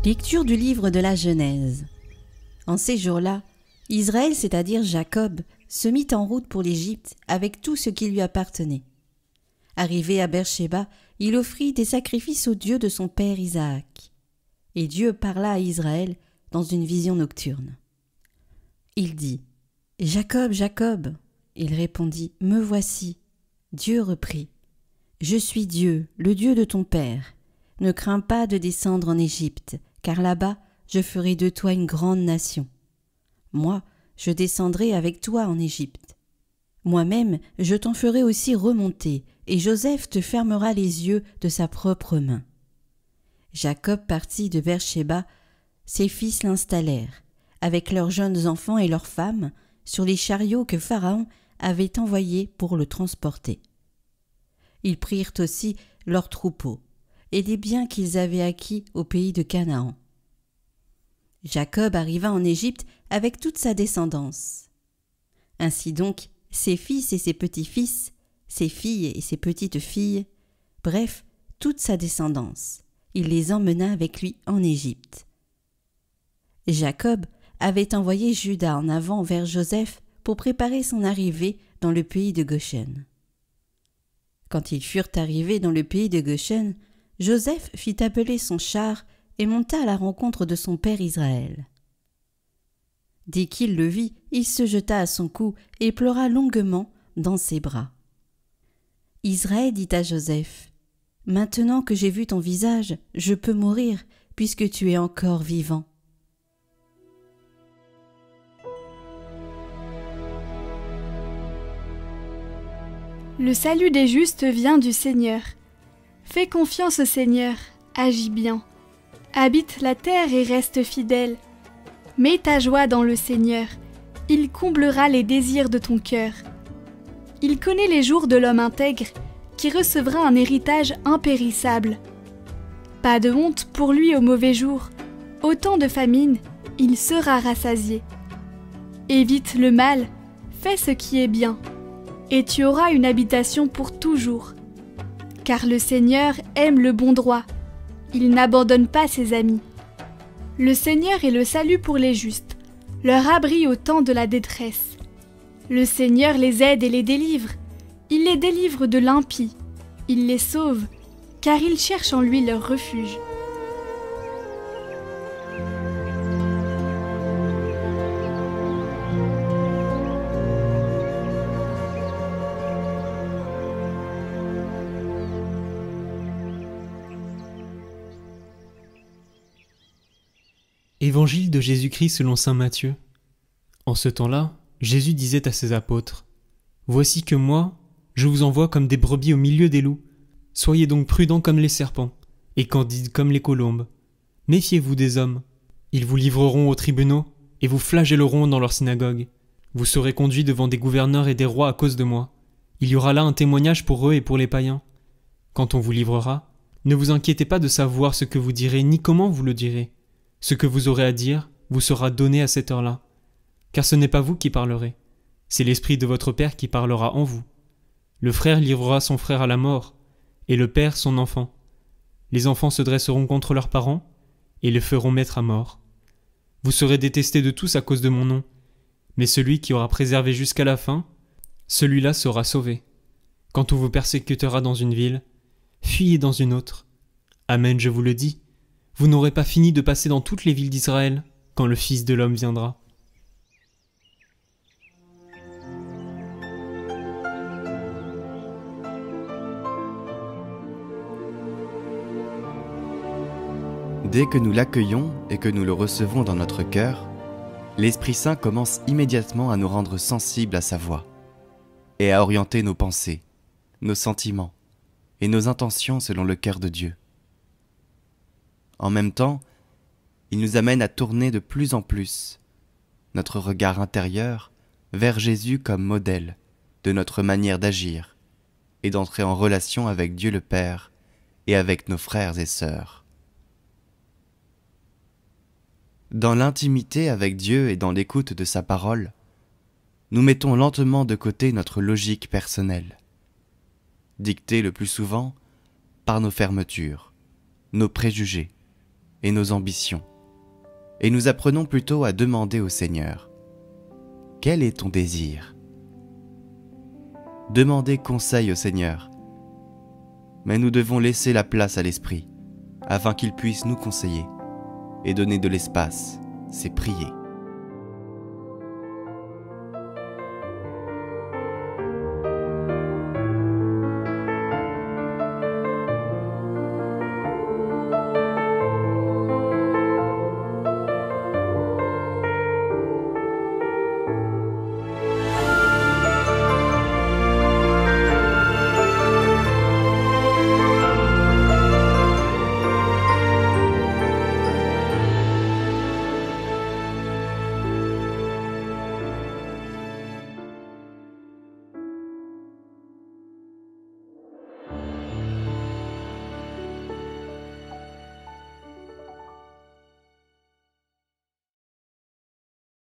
Lecture du livre de la Genèse. En ces jours-là, Israël, c'est-à-dire Jacob, se mit en route pour l'Égypte avec tout ce qui lui appartenait. Arrivé à Beer-Shéba, il offrit des sacrifices au Dieu de son père Isaac. Et Dieu parla à Israël dans une vision nocturne. Il dit « Jacob, Jacob !» Il répondit « Me voici !» Dieu reprit « Je suis Dieu, le Dieu de ton père. Ne crains pas de descendre en Égypte, car là-bas, je ferai de toi une grande nation. Moi, je descendrai avec toi en Égypte. Moi-même, je t'en ferai aussi remonter, et Joseph te fermera les yeux de sa propre main. » Jacob partit de Beer-Shéba, ses fils l'installèrent, avec leurs jeunes enfants et leurs femmes, sur les chariots que Pharaon avait envoyés pour le transporter. Ils prirent aussi leurs troupeaux et les biens qu'ils avaient acquis au pays de Canaan. Jacob arriva en Égypte avec toute sa descendance. Ainsi donc, ses fils et ses petits-fils, ses filles et ses petites-filles, bref, toute sa descendance, il les emmena avec lui en Égypte. Jacob avait envoyé Juda en avant vers Joseph pour préparer son arrivée dans le pays de Goshen. Quand ils furent arrivés dans le pays de Goshen, Joseph fit appeler son char et monta à la rencontre de son père Israël. Dès qu'il le vit, il se jeta à son cou et pleura longuement dans ses bras. Israël dit à Joseph : « Maintenant que j'ai vu ton visage, je peux mourir, puisque tu es encore vivant. » Le salut des justes vient du Seigneur. Fais confiance au Seigneur, agis bien. Habite la terre et reste fidèle. Mets ta joie dans le Seigneur, il comblera les désirs de ton cœur. Il connaît les jours de l'homme intègre, qui recevra un héritage impérissable. Pas de honte pour lui au mauvais jour, au temps de famine, il sera rassasié. Évite le mal, fais ce qui est bien, et tu auras une habitation pour toujours. Car le Seigneur aime le bon droit, il n'abandonne pas ses amis. Le Seigneur est le salut pour les justes, leur abri au temps de la détresse. Le Seigneur les aide et les délivre, il les délivre de l'impie, il les sauve, car ils cherchent en lui leur refuge. Évangile de Jésus-Christ selon saint Matthieu. En ce temps-là, Jésus disait à ses apôtres : « Voici que moi, je vous envoie comme des brebis au milieu des loups. Soyez donc prudents comme les serpents, et candides comme les colombes. Méfiez-vous des hommes. Ils vous livreront aux tribunaux, et vous flagelleront dans leurs synagogues. Vous serez conduits devant des gouverneurs et des rois à cause de moi. Il y aura là un témoignage pour eux et pour les païens. Quand on vous livrera, ne vous inquiétez pas de savoir ce que vous direz, ni comment vous le direz. Ce que vous aurez à dire vous sera donné à cette heure-là. Car ce n'est pas vous qui parlerez, c'est l'Esprit de votre Père qui parlera en vous. Le frère livrera son frère à la mort, et le père son enfant. Les enfants se dresseront contre leurs parents, et les feront mettre à mort. Vous serez détestés de tous à cause de mon nom, mais celui qui aura préservé jusqu'à la fin, celui-là sera sauvé. Quand on vous persécutera dans une ville, fuyez dans une autre. Amen, je vous le dis. Vous n'aurez pas fini de passer dans toutes les villes d'Israël quand le Fils de l'homme viendra. Dès que nous l'accueillons et que nous le recevons dans notre cœur, l'Esprit Saint commence immédiatement à nous rendre sensibles à sa voix et à orienter nos pensées, nos sentiments et nos intentions selon le cœur de Dieu. En même temps, il nous amène à tourner de plus en plus notre regard intérieur vers Jésus comme modèle de notre manière d'agir et d'entrer en relation avec Dieu le Père et avec nos frères et sœurs. Dans l'intimité avec Dieu et dans l'écoute de sa parole, nous mettons lentement de côté notre logique personnelle, dictée le plus souvent par nos fermetures, nos préjugés et nos ambitions, et nous apprenons plutôt à demander au Seigneur « Quel est ton désir ?» Demander conseil au Seigneur, mais nous devons laisser la place à l'Esprit, afin qu'il puisse nous conseiller et donner de l'espace, c'est prier.